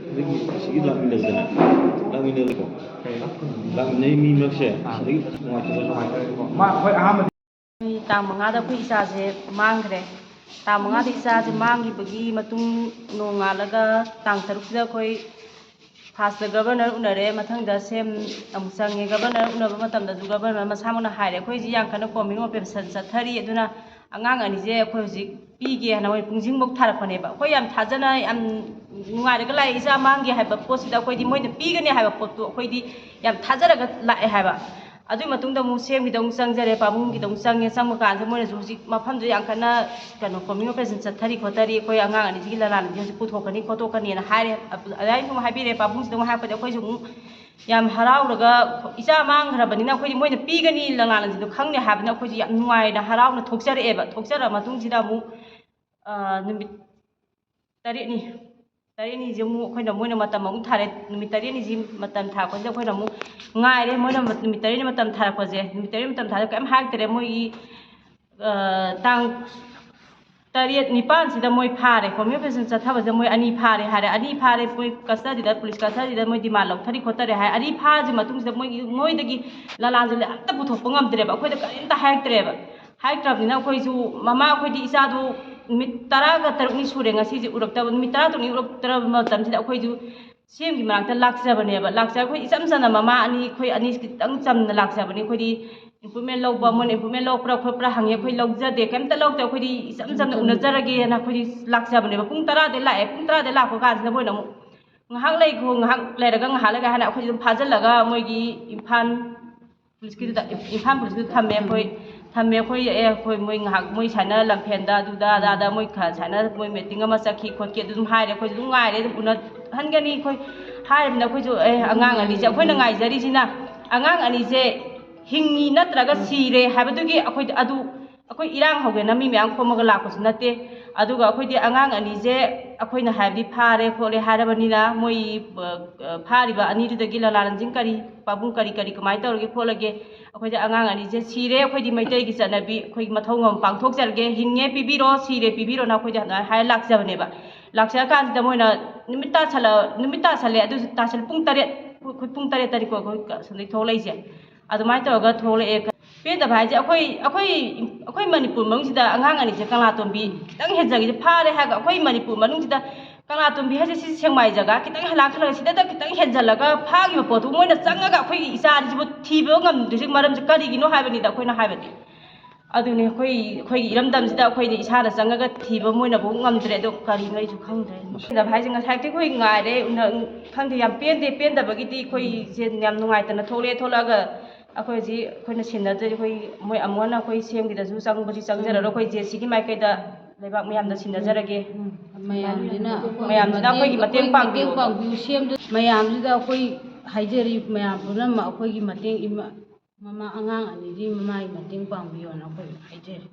Sigi ꯂꯥꯛꯃꯤꯟꯅꯕꯗꯅꯦ ꯂꯥꯛꯃꯤꯟꯅꯕꯀꯣ ꯂꯥꯛꯃꯤꯟꯅꯩ ꯃꯤ ꯃꯔꯛꯁꯦ ꯑꯗꯒꯤ ꯅꯨꯡꯉꯥꯏꯇꯕ ꯃꯥ ꯑꯩꯈꯣꯏ ꯑꯍꯥꯟꯕ ꯇꯥꯡ 5ꯗ ꯑꯩꯈꯣꯏ ꯏꯆꯥꯁꯦ ꯃꯥꯡꯈ꯭ꯔꯦ ꯇꯥꯡ 5ꯗ ꯏꯆꯥꯁꯦ ꯃꯥꯡꯈꯤꯕꯒꯤ ꯃꯇꯨꯡ ꯅꯣꯡꯉꯥꯜꯂꯒ ꯇꯥꯡ 6ꯁꯤꯗ ꯑꯩꯈꯣꯏ ꯐꯥꯔꯁꯇ ꯒꯕꯔꯅꯔ ꯎꯅꯔꯦ ꯃꯊꯪꯗ ꯁꯦꯝ ꯑꯃꯨꯛ ꯆꯪꯉꯦ ꯒꯕꯔꯅꯔ ꯎꯅꯕ ꯃꯇꯝꯗꯁꯨ ꯒꯕꯔꯅꯔ ꯃꯁꯥꯃꯛꯅ ꯍꯥꯏꯔꯦ ꯑꯩꯈꯣꯏꯁꯤ ꯌꯥꯝ ꯀꯟꯅ ꯀꯣꯃꯤꯡ ꯑꯣꯄꯔꯦꯁꯟ ꯆꯠꯊꯔꯤ ꯑꯗꯨꯅ ꯑꯉꯥꯡ ꯑꯅꯤꯁꯦ ꯑꯩꯈꯣꯏ ꯍꯧꯖꯤꯛ ꯄꯤꯒꯦ ꯍꯥꯏꯅ ꯃꯣꯏ ꯄꯨꯡꯁꯤꯡꯐꯧ ꯊꯥꯔꯛꯄꯅꯦꯕ ꯑꯩꯈꯣꯏ ꯌꯥꯝ ꯊꯥꯖꯅ ꯌꯥꯝ ꯅꯨꯡꯉꯥꯏꯔꯒ ꯂꯥꯛꯑꯦ ꯏꯆꯥ ꯃꯥꯡꯒꯦ ꯍꯥꯏꯕ ꯄꯣꯠꯁꯤꯗ ꯑꯩꯈꯣꯏꯗꯤ ꯃꯣꯏꯅ ꯄꯤꯒꯅꯤ ꯍꯥꯏꯕ ꯄꯣꯠꯇꯨ ꯑꯩꯈꯣꯏꯗꯤ ꯌꯥꯝ ꯊꯥꯖꯔꯒ ꯂꯥꯛꯑꯦ ꯍꯥꯏꯕ ꯑꯗꯨꯒꯤ ꯃꯇꯨꯡꯗ ꯑꯃꯨꯛ ꯁꯦꯝꯒꯤꯗ ꯑꯃꯨꯛ ꯆꯪꯖꯔꯦ ꯄꯥꯕꯨꯡꯒꯤꯗ ꯑꯃꯨꯛ ꯆꯪꯉꯦ ꯆꯪꯕ ꯀꯥꯟꯁꯤꯗ ꯃꯣꯏꯅꯁꯨ ꯍꯧꯖꯤꯛ ꯃꯐꯝꯗꯨ ꯌꯥꯝ ꯀꯟꯅ ꯀꯣꯃꯤꯡ ꯑꯣꯄꯔꯦꯁꯟ ꯆꯠꯊꯔꯤ ꯈꯣꯠꯊꯔꯤ ꯑꯩꯈꯣꯏ ꯑꯉꯥꯡ ꯑꯅꯤꯁꯤꯒꯤ ꯂꯂꯥꯟꯁꯤ ꯍꯧꯖꯤꯛ ꯄꯨꯊꯣꯛꯀꯅꯤ ꯈꯣꯠꯇꯣꯛꯀꯅꯤꯅ ꯍꯥꯏꯔꯦ ꯑꯗꯨꯃꯥꯏꯅ ꯑꯃꯨꯛ ꯍꯥꯏꯕꯤꯔꯦ ꯄꯥꯕꯨꯡꯁꯤꯗ ꯑꯃꯨꯛ ꯍꯥꯏꯔꯛꯄꯗꯤ ꯑꯩꯈꯣꯏꯁꯨ ꯑꯃꯨꯛ ꯌꯥꯝ ꯍꯔꯥꯎꯔꯒ ꯏꯆꯥ ꯃꯥꯡꯈ꯭ꯔꯕꯅꯤꯅ ꯑꯩꯈꯣꯏꯗꯤ ꯃꯣꯏꯅ ꯄꯤꯒꯅꯤ ꯂꯂꯥꯟꯁꯤꯗꯣ ꯈꯪꯅꯤ ꯍꯥꯏꯕꯅꯤꯅ ꯑꯩꯈꯣꯏꯁꯨ ꯌꯥꯝ ꯅꯨꯡꯉꯥꯏꯅ ꯍꯔꯥꯎꯅ ꯊꯣꯛꯆꯔꯛꯑꯦꯕ ꯊꯣꯛꯆꯔꯛꯑ ꯃꯇꯨꯡꯁꯤꯗ ꯑꯃꯨꯛ ꯅꯨꯃꯤꯠ 8ꯅꯤꯁꯦ ꯑꯃꯨꯛ ꯑꯩꯈꯣꯏꯅ ꯃꯣꯏꯅ ꯃꯇꯝ ꯑꯃꯨꯛ ꯊꯥꯔꯦ ꯅꯨꯃꯤꯠ 8ꯅꯤꯁꯤ ꯃꯇꯝ ꯊꯥꯔꯛꯄꯁꯤꯗ ꯑꯩꯈꯣꯏꯅ ꯑꯃꯨꯛ ꯉꯥꯏꯔꯦ ꯃꯣꯏꯅ ꯅꯨꯃꯤꯠ 8ꯅꯤ ꯃꯇꯝ ꯊꯥꯔꯛꯄꯁꯦ ꯅꯨꯃꯤꯠ 8ꯅꯤ ꯃꯇꯝ ꯊꯥꯔꯛꯄ ꯀꯩꯝ ꯍꯥꯏꯔꯛꯇ꯭ꯔꯦ ꯃꯣꯏꯒꯤ ꯇꯥꯡ 8, 9ꯁꯤꯗ ꯃꯣꯏ ꯐꯥꯔꯦ ꯀꯣꯃꯤꯡ ꯑꯣꯄꯔꯦꯁꯟ ꯆꯠꯊꯕꯁꯤꯗ ꯃꯣꯏ 2 ꯐꯥꯔꯦ ꯍꯥꯏꯔꯦ 2 ꯐꯥꯔꯦ ꯃꯣꯏ ꯀꯁꯇꯗꯤꯗ ꯄꯨꯂꯤꯁ ꯀꯁꯇꯗꯤꯗ ꯃꯣꯏ ꯗꯤꯃꯥꯟ ꯂꯧꯊꯔꯤ ꯈꯣꯠꯇꯔꯦ ꯍꯥꯏ 2 ꯐꯥꯔꯁꯤ ꯃꯇꯨꯡꯁꯤꯗ ꯃꯣꯏꯗꯒꯤ ꯂꯂꯥꯟꯁꯦ ꯑꯝꯇ ꯄꯨꯊꯣꯛꯄ ꯉꯝꯗ꯭ꯔꯦꯕ ꯑꯩꯈꯣꯏꯗ ꯀꯔꯤꯝꯇ ꯍꯥꯏꯔꯛꯇ꯭ꯔꯦꯕ ꯍꯥꯏꯔꯛꯇ꯭ꯔꯕꯅꯤꯅ ꯑꯩꯈꯣꯏꯁꯨ ꯃꯃꯥ ꯑꯩꯈꯣꯏꯗꯤ ꯏꯆꯥꯗꯨ ꯅꯨꯃꯤꯠ 13ꯅꯤ ꯁꯨꯔꯦ ꯉꯁꯤꯁꯦ ꯎꯔꯛꯇꯕ ꯅꯨꯃꯤꯠ 13ꯅꯤ ꯎꯔꯛꯇ꯭ꯔꯕ ꯃꯇꯝꯁꯤꯗ ꯑꯩꯈꯣꯏꯁꯨ ꯁꯦꯝꯒꯤ ꯃꯅꯥꯛꯇ ꯂꯥꯛꯆꯕꯅꯦꯕ ꯑꯩꯈꯣꯏ ꯏꯆꯝ ꯆꯝꯅ ꯃꯃꯥ ꯑꯩꯈꯣꯏ ꯑꯅꯤ ꯈꯤꯇꯪ ꯆꯝꯅ ꯂꯥꯛꯆꯕꯅꯤ ꯑꯩꯈꯣꯏꯗꯤ ꯏꯝꯄ꯭ꯔꯨꯚꯃꯦꯟ ꯂꯧꯕ ꯃꯣꯏꯅ ꯏꯝꯄ꯭ꯔꯨꯚꯃꯦꯟ ꯂꯧꯕ꯭ꯔꯥ ꯈꯣꯠꯄ꯭ꯔꯥ ꯍꯪꯉꯦ ꯑꯩꯈꯣꯏ ꯂꯧꯖꯗꯦ ꯀꯩꯝꯇ ꯂꯧꯗꯦ ꯑꯩꯈꯣꯏꯗꯤ ꯏꯆꯝ ꯆꯝꯅ ꯎꯅꯖꯔꯒꯦꯅ ꯑꯩꯈꯣꯏꯗꯤ ꯂꯥꯛꯆꯕꯅꯦꯕ ꯄꯨꯡ 10ꯗ ꯂꯥꯛꯑꯦ ꯄꯨꯡ 10ꯗ ꯂꯥꯛꯄ ꯀꯥꯟꯁꯤꯗ ꯃꯣꯏꯅ ꯑꯃꯨꯛ ꯉꯥꯏꯍꯥꯛ ꯂꯩꯈꯣ ꯉꯥꯏꯍꯥꯛ ꯂꯩꯔꯒ ꯉꯥꯏꯍꯥꯛ ꯂꯩꯔꯒ ꯍꯥꯏꯅ ꯑꯩꯈꯣꯏꯁꯨ ꯑꯗꯨꯝ ꯐꯥꯖꯤꯜꯂꯒ ꯃꯣꯏꯒꯤ ꯏꯝꯐꯥꯜ ꯄꯨꯂꯤꯁꯀꯤꯗꯨꯗ ꯊꯝꯃꯦ ꯑꯩꯈꯣꯏ ꯃꯣꯏ ꯉꯥꯏꯍꯥꯛ ꯃꯣꯏ ꯁꯥꯏꯅ ꯂꯝꯐꯦꯟꯗ ꯑꯗꯨꯗ ꯑꯗꯥꯗ ꯃꯣꯏ ꯁꯥꯏꯅ ꯃꯣꯏ ꯃꯤꯇꯤꯡ ꯑꯃ ꯆꯠꯈꯤ ꯈꯣꯠꯈꯤ ꯑꯗꯨꯝ ꯍꯥꯏꯔꯦ ꯑꯩꯈꯣꯏꯁꯨ ꯑꯗꯨꯝ ꯉꯥꯏꯔꯦ ꯑꯗꯨꯝ ꯎꯅꯍꯟꯒꯅꯤ ꯑꯩꯈꯣꯏ ꯍꯥꯏꯔꯕꯅꯤꯅ ꯑꯩꯈꯣꯏꯁꯨ ꯑꯉꯥꯡ ꯑꯅꯤꯁꯦ ꯑꯩꯈꯣꯏꯅ ꯉꯥꯏꯖꯔꯤꯁꯤꯅ ꯑꯉꯥꯡ ꯑꯅꯤꯁꯦ ꯍꯤꯡꯉꯤ ꯅꯠꯇ꯭ꯔꯒ ꯁꯤꯔꯦ ꯍꯥꯏꯕꯗꯨꯒꯤ ꯑꯩꯈꯣꯏ ꯑꯩꯈꯣꯏ ꯏꯔꯥꯡ ꯍꯧꯒꯦꯅ ꯃꯤ ꯃꯌꯥꯝ ꯈꯣꯝꯃꯒ ꯂꯥꯛꯄꯁꯨ ꯅꯠꯇꯦ ꯑꯗꯨꯒ ꯑꯩꯈꯣꯏꯗꯤ ꯑꯉꯥꯡ ꯑꯅꯤꯁꯦ ꯑꯩꯈꯣꯏꯅ ꯍꯥꯏꯕꯗꯤ ꯐꯥꯔꯦ ꯈꯣꯠꯂꯦ ꯍꯥꯏꯔꯕꯅꯤ나 ꯃꯣꯏ ꯐꯥꯔꯤꯕ ꯑꯅꯤꯗꯨꯗꯒꯤ ꯂꯂꯥꯟꯁꯤꯡ ꯄꯥꯕꯨꯡ ꯀꯔꯤ ꯀꯃꯥꯏꯅ ꯇꯧꯔꯒꯦ ꯈꯣꯠꯂꯒꯦ ꯑꯩꯈꯣꯏꯗꯤ ꯑꯉꯥꯡ ꯑꯅꯤꯁꯦ ꯁꯤꯔꯦ ꯑꯩꯈꯣꯏꯗꯤ ꯃꯩꯇꯩꯒꯤ ꯆꯠꯅꯕꯤ ꯑꯩꯈꯣꯏꯒꯤ ꯃꯊꯧ ꯃꯉꯝ ꯄꯥꯡꯊꯣꯛꯆꯔꯒꯦ ꯍꯤꯡꯉꯦ ꯄꯤꯕꯤꯔꯣ ꯁꯤꯔꯦ ꯄꯤꯕꯤꯔꯣꯅ ꯑꯩꯈꯣꯏꯗꯤ ꯑꯗꯨꯃꯥꯏꯅ ꯍꯥꯏꯔ ꯂꯥꯛꯆꯕꯅꯦꯕ ꯂꯥꯛꯆꯔꯀꯥꯟꯁꯤꯗ ꯃꯣꯏꯅ ꯅꯨꯃꯤꯠ ꯇꯥꯁꯜꯂꯦ ꯑꯗꯨꯁꯨ ꯇꯥꯁꯜ ꯄꯨꯡ 8 ꯑꯩꯈꯣই ꯄꯨꯡ 8ꯇꯅꯤꯀꯣ ꯑꯩꯈꯣꯏ ꯁꯣꯝꯗꯒꯤ ꯊꯣꯛꯂꯛꯏꯁꯦ ꯑꯗꯨꯃꯥꯏꯅ ꯇꯧꯔꯒ ꯊꯣꯛꯂꯛꯑꯦ ꯄꯦꯟꯗꯕ ꯍꯥꯏꯁꯦ ꯑꯩꯈꯣꯏ ꯃꯅꯤꯄꯨꯔ ꯃꯅꯨꯡꯁꯤꯗ ꯑꯉꯥꯡ ꯑꯅꯤꯁꯦ ꯀꯪꯂꯥꯇꯣꯝꯕꯤ ꯈꯤꯇꯪ ꯍꯦꯟꯖꯒꯤꯁꯦ ꯐꯥꯔꯦ ꯍꯥꯏꯔꯒ ꯑꯩꯈꯣꯏ ꯃꯅꯤꯄꯨꯔ ꯃꯅꯨꯡꯁꯤꯗ ꯀꯪꯂꯥꯇꯣꯝꯕꯤ ꯍꯥꯏꯁꯦ ꯁꯤ ꯁꯦꯡꯃꯥꯏ ꯖꯒꯥ ꯈꯤꯇꯪ ꯂꯥꯟꯈꯠꯂꯒ ꯁꯤꯗ ꯈꯤꯇꯪ ꯍꯦꯟꯖꯜꯂꯒ ꯐꯥꯈꯤꯕ ꯄꯣꯠꯇꯨ ꯃꯣꯏꯅ ꯆꯪꯉꯒ ꯑꯩꯈꯣꯏꯒꯤ ꯏꯆꯥꯁꯤꯕꯨ ꯊꯤꯕ ꯉꯝꯗ꯭ꯔꯤꯁꯤ ꯃꯔꯝꯁꯦ ꯀꯔꯤꯒꯤꯅꯣ ꯍꯥꯏꯕꯅꯤꯗ ꯑꯩꯈꯣꯏꯅ ꯍꯥꯏꯕꯗꯤ ꯑꯗꯨꯅꯦ ꯑꯩꯈꯣꯏꯒꯤ ꯏꯔꯝꯗꯝꯁꯤꯗ ꯑꯩꯈꯣꯏꯅ ꯏꯁꯥꯅ ꯆꯪꯉꯒ ꯊꯤꯕ ꯃꯣꯏꯅꯕꯨ ꯉꯝꯗ꯭ꯔꯦ ꯑꯗꯣ ꯀꯔꯤꯅꯣ ꯑꯩꯁꯨ ꯈꯪꯗ꯭ꯔꯦ ꯄꯦꯟꯗꯕ ꯍꯥꯏꯁꯦ ꯉꯁꯥꯏꯗꯤ ꯑꯩꯈꯣꯏ ꯉꯥꯏꯔꯦ ꯈꯪꯗꯦ ꯌꯥꯝ ꯄꯦꯟꯗꯕꯒꯤꯗꯤ ꯑꯩꯈꯣꯏꯁꯦ ꯌꯥꯝ ꯅꯨꯡꯉꯥꯏꯇꯅ ꯊꯣꯛꯂꯛꯑꯒ ꯑꯩꯈꯣꯏ ꯍꯧꯖꯤꯛ ꯑꯩꯈꯣꯏꯅ ꯁꯤꯟꯅꯖꯔꯤ ꯑꯩꯈꯣꯏ ꯃꯣꯏ ꯑꯃꯨꯛ ꯑꯩꯈꯣꯏ ꯁꯦꯝꯒꯤꯗꯁꯨ ꯆꯪꯖꯔꯔꯣꯏ ꯑꯩꯈꯣꯏ ꯖꯦꯁꯤꯒꯤ ꯃꯥꯏꯀꯩꯗ ꯂꯩꯕꯥꯛ ꯃꯌꯥꯝꯗ ꯁꯤꯟꯅꯖꯔꯒꯦ ꯃꯌꯥꯝꯁꯤꯅ ꯑꯩꯈꯣꯏꯒꯤ ꯃꯇꯦꯡ ꯄꯥꯡꯕꯤꯌꯨ ꯁꯦꯝꯗꯨ ꯃꯌꯥꯝꯁꯤꯗ ꯑꯩꯈꯣꯏ ꯍꯥꯏꯖꯔꯤ ꯃꯌꯥꯝ ꯄꯨꯝꯅꯃꯛ ꯑꯩꯈꯣꯏꯒꯤ ꯃꯇꯦꯡ ꯃꯃꯥ ꯑꯉꯥꯡ ꯑꯅꯤꯒꯤ ꯃꯃꯥꯒꯤ ꯃꯇꯦꯡ ꯄꯥꯡꯕꯤꯌꯣꯅ ꯑꯩꯈꯣꯏ ꯍꯥꯏꯖꯔꯤ